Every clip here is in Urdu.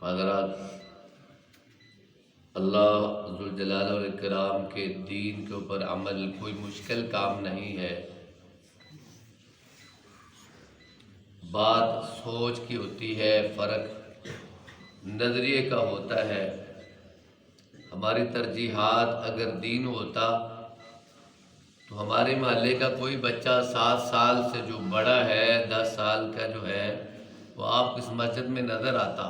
حضرات، اللہ ذوالجلال والاکرام کے دین کے اوپر عمل کوئی مشکل کام نہیں ہے۔ بات سوچ کی ہوتی ہے، فرق نظریے کا ہوتا ہے۔ ہماری ترجیحات اگر دین ہوتا تو ہمارے محلے کا کوئی بچہ 7 سال سے جو بڑا ہے، 10 سال کا جو ہے، وہ آپ کو اس مسجد میں نظر آتا۔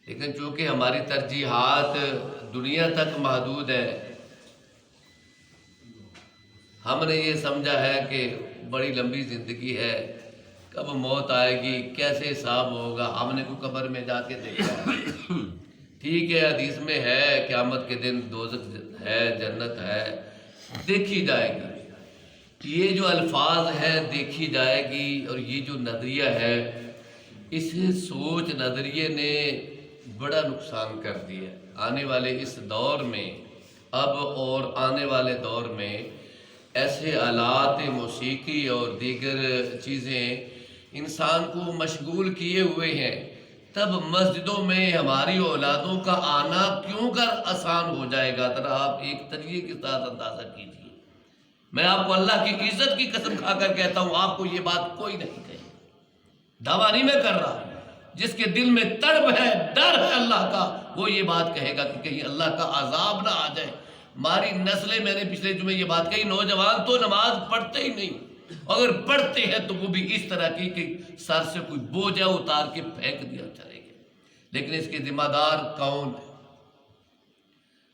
لیکن چونکہ ہماری ترجیحات دنیا تک محدود ہے، ہم نے یہ سمجھا ہے کہ بڑی لمبی زندگی ہے، کب موت آئے گی، کیسے حساب ہوگا، ہم نے کوئی قبر میں جا کے دیکھا ہے۔ ٹھیک ہے، حدیث میں ہے قیامت کے دن دوزخ ہے، جنت ہے، دیکھی جائے گی۔ یہ جو الفاظ ہے دیکھی جائے گی، اور یہ جو نظریہ ہے، اس سوچ نظریے نے بڑا نقصان کر دیا۔ آنے والے اس دور میں اب اور آنے والے دور میں ایسے آلات موسیقی اور دیگر چیزیں انسان کو مشغول کیے ہوئے ہیں، تب مسجدوں میں ہماری اولادوں کا آنا کیوں کر آسان ہو جائے گا؟ ذرا آپ ایک طریقے کے ساتھ اندازہ کیجیے۔ میں آپ کو اللہ کی عزت کی قسم کھا کر کہتا ہوں، آپ کو یہ بات کوئی نہیں کہے، دعویٰ نہیں میں کر رہا۔ جس کے دل میں تڑپ ہے، ڈر ہے اللہ کا، وہ یہ بات کہے گا کہ کہیں اللہ کا عذاب نہ آ جائے۔ ہماری نسلیں، میں نے پچھلے جمعے یہ بات کہی، نوجوان تو نماز پڑھتے ہی نہیں، اگر پڑھتے ہیں تو وہ بھی اس طرح کی کہ سر سے کوئی بوجھ اتار کے پھینک دیا چلے گئے۔ لیکن اس کے ذمہ دار کون ہے؟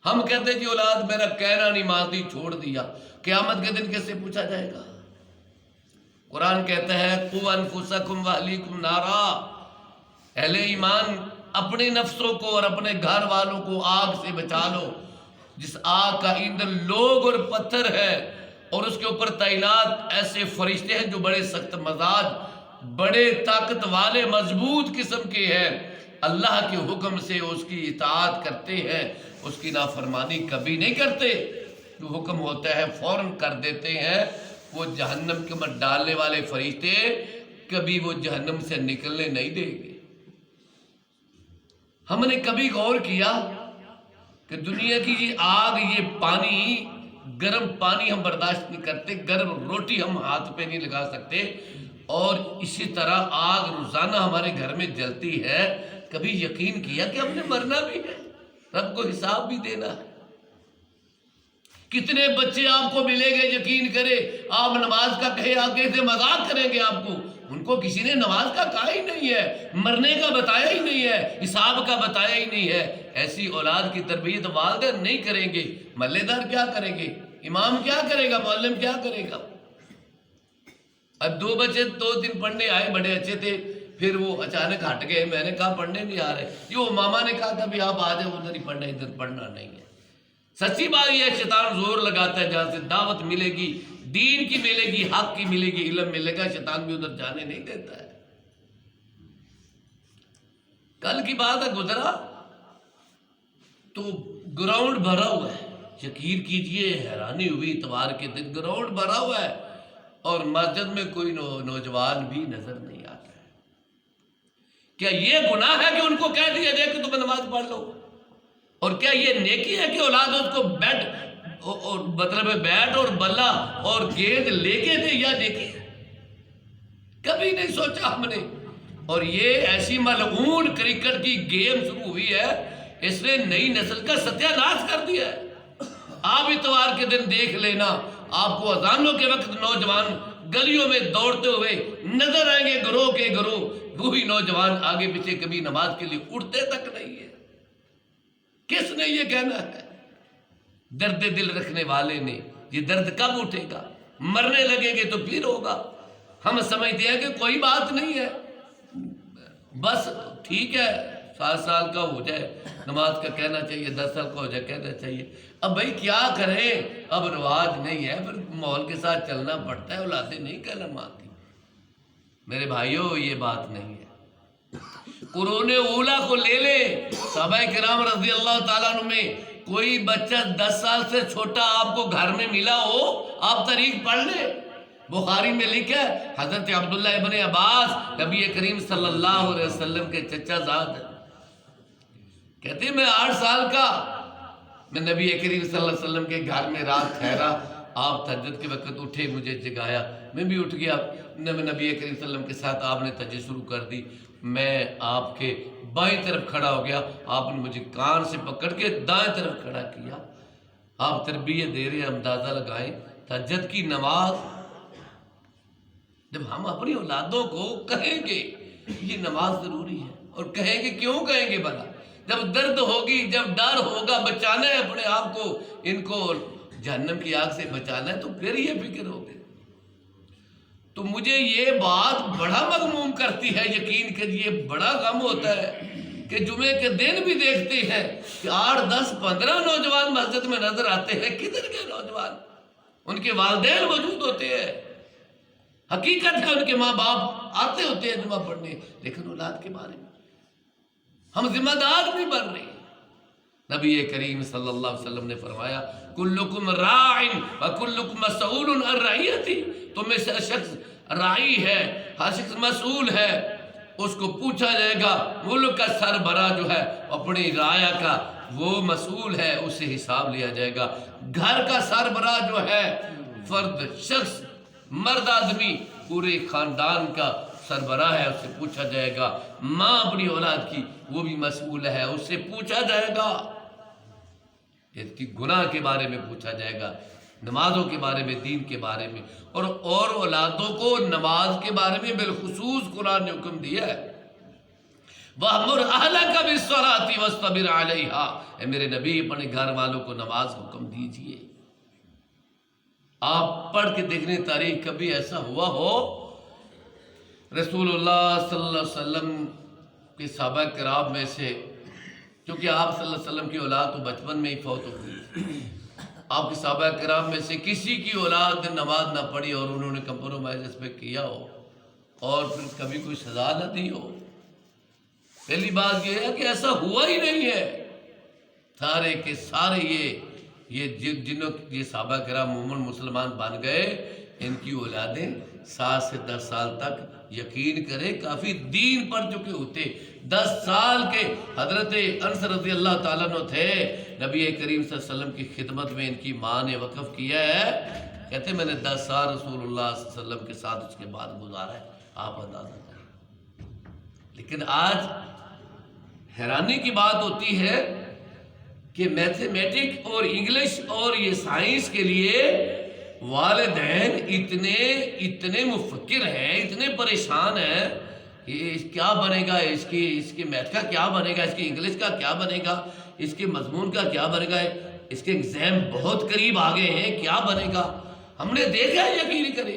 ہم کہتے ہیں جی اولاد میرا کہنا نہیں مانتی، چھوڑ دیا، قیامت کے دن کیسے پوچھا جائے گا؟ قرآن کہتا ہے قُوْ أَنفُسَكُمْ وَأَهْلِيكُمْ نَارًا، اہل ایمان اپنے نفسوں کو اور اپنے گھر والوں کو آگ سے بچا لو، جس آگ کا ایندھن لوگ اور پتھر ہے، اور اس کے اوپر تعینات ایسے فرشتے ہیں جو بڑے سخت مزاج، بڑے طاقت والے، مضبوط قسم کے ہیں، اللہ کے حکم سے اس کی اطاعت کرتے ہیں، اس کی نافرمانی کبھی نہیں کرتے۔ جو حکم ہوتا ہے فوراً کر دیتے ہیں۔ وہ جہنم کے اندر ڈالنے والے فرشتے کبھی وہ جہنم سے نکلنے نہیں دیں گے۔ ہم نے کبھی غور کیا کہ دنیا کی یہ آگ، یہ پانی، گرم پانی ہم برداشت نہیں کرتے، گرم روٹی ہم ہاتھ پہ نہیں لگا سکتے، اور اسی طرح آگ روزانہ ہمارے گھر میں جلتی ہے۔ کبھی یقین کیا کہ ہم نے مرنا بھی ہے، رب کو حساب بھی دینا ہے؟ کتنے بچے آپ کو ملیں گے، یقین کرے، آپ نماز کا کہے آگے سے مذاق کریں گے آپ کو، ان کو کسی نے نماز کا کہا ہی نہیں ہے، مرنے کا بتایا ہی نہیں ہے، حساب کا بتایا ہی نہیں ہے۔ ایسی اولاد کی تربیت والدین نہیں کریں گے، محلے دار کیا کریں گے، امام کیا کرے گا، معلم کیا کرے گا؟ اب 2 بچے 2 دن پڑھنے آئے، بڑے اچھے تھے، پھر وہ اچانک ہٹ گئے۔ میں نے کہا پڑھنے نہیں آ رہے، یہ وہ ماما نے کہا تھا بھی آپ آ جائیں، ادھر ہی پڑھنا، ادھر پڑھنا نہیں ہے۔ سچی بات یہ ہے، شیطان زور لگاتا ہے، جہاں سے دعوت ملے گی، دین کی ملے گی، حق کی ملے گی، علم ملے گا، شیطان بھی ادھر جانے نہیں دیتا ہے۔ کل کی بات ہے، گزرا تو گراؤنڈ بھرا ہوا ہے، یقین کیجئے حیرانی ہوئی، اتوار کے دن گراؤنڈ بھرا ہوا ہے، اور مسجد میں کوئی نوجوان بھی نظر نہیں آتا ہے۔ کیا یہ گناہ ہے کہ ان کو کہہ دیا جائے کہ تمہیں نماز پڑھ لو؟ اور کیا یہ نیکی ہے کہ اولاد اس کو بیٹ اور بلا اور گیند لے کے دے؟ یا نیکی ہے؟ کبھی نہیں سوچا ہم نے۔ اور یہ ایسی ملعون کرکٹ کی گیم شروع ہوئی ہے، اس نے نئی نسل کا ستیہ ناش کر دیا ہے۔ آپ اتوار کے دن دیکھ لینا، آپ کو اذانوں کے وقت نوجوان گلیوں میں دوڑتے ہوئے نظر آئیں گے، گروہ کے گروہ، وہی نوجوان آگے پیچھے کبھی نماز کے لیے اٹھتے تک نہیں ہے۔ کس نے یہ کہنا ہے؟ درد دل رکھنے والے نے۔ یہ درد کب اٹھے گا؟ مرنے لگیں گے تو پھر ہوگا۔ ہم سمجھتے ہیں کہ کوئی بات نہیں ہے، بس ٹھیک ہے، 7 سال کا ہو جائے نماز کا کہنا چاہیے، 10 سال کا ہو جائے کہنا چاہیے۔ اب بھائی کیا کریں، اب رواج نہیں ہے، پھر ماحول کے ساتھ چلنا پڑتا ہے، اولادیں نہیں کہنا مانتی۔ میرے بھائیوں، یہ بات نہیں ہے۔ قرون اولا کو لے لے، صحابہ کرام رضی اللہ تعالیٰ عنہ میں کوئی بچہ 10 سال سے چھوٹا آپ کو گھر میں ملا ہو، آپ تاریخ پڑھ لیں، بخاری میں لکھا ہے حضرت عبداللہ ابن عباس نبی کریم صلی اللہ علیہ وسلم کے چچا زاد ہیں، کہتے ہیں میں 8 سال کا، میں نبی کریم صلی اللہ علیہ وسلم کے گھر میں رات ٹھہرا، آپ تہجد کے وقت اٹھے، مجھے جگایا، میں بھی اٹھ گیا، نبی کریم صلی اللہ علیہ وسلم کے ساتھ آپ نے تہجد شروع کر دی، میں آپ کے بائیں طرف کھڑا ہو گیا، آپ نے مجھے کان سے پکڑ کے دائیں طرف کھڑا کیا، آپ تربیت دے رہے ہیں، اندازہ لگائیں تہجد کی نماز، جب ہم اپنی اولادوں کو کہیں گے یہ نماز ضروری ہے، اور کہیں گے کیوں کہیں گے بھلا، جب درد ہوگی، جب ڈر ہوگا، بچانا ہے اپنے آپ کو، ان کو جہنم کی آگ سے بچانا ہے، تو پھر یہ فکر ہوگی۔ تو مجھے یہ بات بڑا مغموم کرتی ہے، یقین کریے بڑا غم ہوتا ہے کہ جمعے کے دن بھی دیکھتے ہیں کہ 8 10 15 نوجوان مسجد میں نظر آتے ہیں، کدھر کے نوجوان، ان کے والدین موجود ہوتے ہیں، حقیقت ہے ان کے ماں باپ آتے ہوتے ہیں جمعہ پڑھنے، لیکن اولاد کے بارے میں ہم ذمہ دار نہیں بن رہے۔ نبی کریم صلی اللہ علیہ وسلم نے فرمایا کلکم راع وکلکم مسئول عن رعیتہ، تم میں سے ہر شخص راعی ہے، ہر شخص مسئول ہے، اس کو پوچھا جائے گا، ملک کا سربراہ جو ہے اپنی رعایا کا وہ مسئول ہے، اس سے حساب لیا جائے گا، گھر کا سربراہ جو ہے فرد شخص مرد آدمی پورے خاندان کا سربراہ ہے، اس سے پوچھا جائے گا، ماں اپنی اولاد کی وہ بھی مسئول ہے، اس سے پوچھا جائے گا، اس کی گناہ کے بارے میں پوچھا جائے گا، نمازوں کے بارے میں، دین کے بارے میں، اور اولادوں کو نماز کے بارے میں بالخصوص قرآن نے حکم دیا ہے، وَأْمُرْ أَهْلَكَ بِالصَّلَاةِ وَاصْطَبِرْ عَلَيْهَا، اے میرے نبی اپنے گھر والوں کو نماز حکم دیجئے۔ آپ پڑھ کے دیکھنے تاریخ کبھی ایسا ہوا ہو رسول اللہ صلی اللہ علیہ وسلم کے صحابہ کرام میں سے، کیونکہ آپ صلی اللہ علیہ وسلم کی اولاد تو بچپن میں ہی فوت ہو گئی، آپ کے صحابہ کرام میں سے کسی کی اولاد نے نماز نہ پڑھی اور انہوں نے کمپرومائز اس پہ کیا ہو اور پھر کبھی کوئی سزا نہ دی ہو؟ پہلی بات یہ ہے کہ ایسا ہوا ہی نہیں ہے، سارے کے سارے جنہوں یہ صحابہ کرام عموماً مسلمان بن گئے، ان کی اولادیں 7 سے 10 سال تک یقین کرے کافی دین پڑھ چکے ہوتے، 10 سال کے حضرت انس رضی اللہ تعالیٰ عنہ تھے، نبی کریم صلی اللہ علیہ وسلم کی خدمت میں ان کی ماں نے وقف کیا ہے، کہتے میں نے 10 سال رسول اللہ صلی اللہ علیہ وسلم کے ساتھ اس کے بعد گزارا ہے، آپ اندازہ کریں۔ لیکن آج حیرانی کی بات ہوتی ہے کہ میتھمیٹک اور انگلش اور یہ سائنس کے لیے والدین اتنے مفکر ہیں، اتنے پریشان ہیں، یہ کیا بنے گا، اس کے میتھ کا کیا بنے گا، اس کی انگلش کا کیا بنے گا، اس کے مضمون کا کیا بنے گا، اس کے ایگزام بہت قریب آگے ہیں، کیا بنے گا؟ ہم نے دیکھا ہے، یقین کرے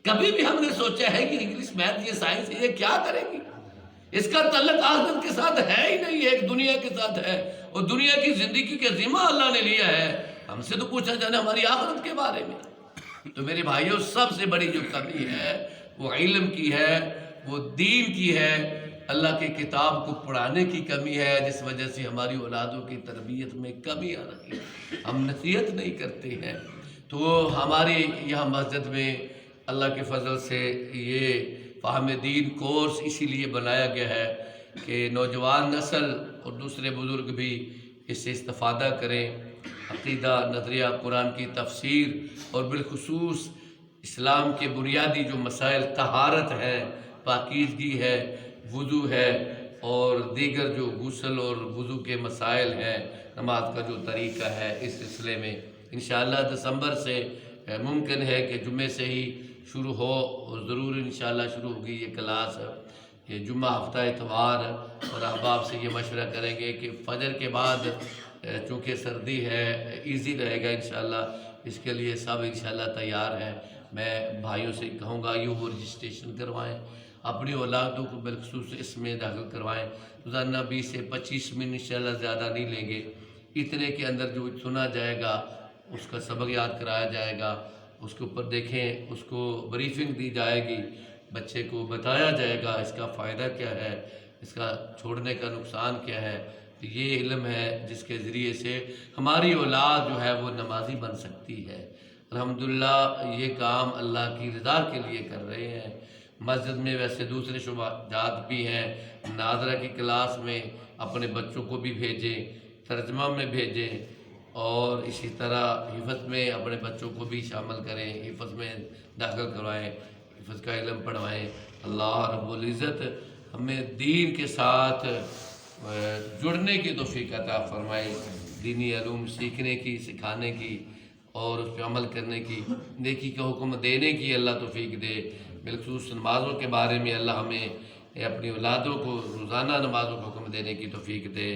کبھی بھی ہم نے سوچا ہے کہ انگلش میتھ یہ سائنس یہ کیا کرے گی؟ اس کا تعلق آخرت کے ساتھ ہے ہی نہیں، ایک دنیا کے ساتھ ہے، اور دنیا کی زندگی کے ذمہ اللہ نے لیا ہے، ہم سے تو پوچھا جانا ہماری آخرت کے بارے میں۔ تو میرے بھائیوں، سب سے بڑی جو کمی ہے وہ علم کی ہے، وہ دین کی ہے، اللہ کے کتاب کو پڑھانے کی کمی ہے، جس وجہ سے ہماری اولادوں کی تربیت میں کمی آ رہی ہے، ہم نصیحت نہیں کرتے ہیں۔ تو ہمارے یہاں مسجد میں اللہ کے فضل سے یہ فہم دین کورس اسی لیے بنایا گیا ہے کہ نوجوان نسل اور دوسرے بزرگ بھی اس سے استفادہ کریں، عقیدہ، نظریہ، قرآن کی تفسیر اور بالخصوص اسلام کے بنیادی جو مسائل طہارت ہے، پاکیزگی ہے، وضو ہے، اور دیگر جو غسل اور وضو کے مسائل ہیں، نماز کا جو طریقہ ہے، اس سلسلے میں انشاءاللہ دسمبر سے ممکن ہے کہ جمعے سے ہی شروع ہو، اور ضرور انشاءاللہ شروع ہوگی یہ کلاس، یہ جمعہ ہفتہ اتوار، اور احباب سے یہ مشورہ کریں گے کہ فجر کے بعد چونکہ سردی ہے ایزی رہے گا انشاءاللہ، اس کے لیے سب انشاءاللہ تیار ہیں۔ میں بھائیوں سے کہوں گا وہ رجسٹریشن کروائیں، اپنی اولادوں کو بالخصوص اس میں داخل کروائیں، روزانہ 20 سے 25 منٹ انشاءاللہ زیادہ نہیں لیں گے، اتنے کے اندر جو سنا جائے گا اس کا سبق یاد کرایا جائے گا، اس کے اوپر دیکھیں، اس کو بریفنگ دی جائے گی، بچے کو بتایا جائے گا اس کا فائدہ کیا ہے، اس کا چھوڑنے کا نقصان کیا ہے۔ یہ علم ہے جس کے ذریعے سے ہماری اولاد جو ہے وہ نمازی بن سکتی ہے، الحمدللہ یہ کام اللہ کی رضا کے لیے کر رہے ہیں۔ مسجد میں ویسے دوسرے شعبات بھی ہیں، ناظرہ کی کلاس میں اپنے بچوں کو بھی بھیجیں، ترجمہ میں بھیجیں، اور اسی طرح حفظ میں اپنے بچوں کو بھی شامل کریں، حفظ میں داخل کروائیں، حفظ کا علم پڑھوائیں۔ اللہ رب العزت ہمیں دین کے ساتھ جڑنے کی توفیق عطا فرمائے، دینی علوم سیکھنے کی، سکھانے کی اور اس پہ عمل کرنے کی، نیکی کا حکم دینے کی اللہ توفیق دے۔ بالخصوص نمازوں کے بارے میں اللہ ہمیں اپنی اولادوں کو روزانہ نمازوں کا حکم دینے کی توفیق دے،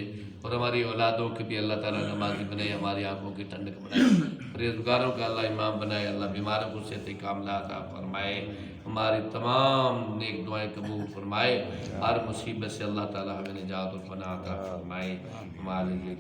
اور ہماری اولادوں کے بھی اللہ تعالیٰ نمازی بنائے، ہماری آنکھوں کی ٹھنڈک بنائے، پرہیزگاروں کا اللہ امام بنائے، اللہ بیماروں کو صحت کاملہ عطا فرمائے، ہماری تمام نیک دعائیں قبول فرمائے، ہر مصیبت سے اللہ تعالیٰ ہمیں نجات و پناہ عطا فرمائے۔ ہمارے لیے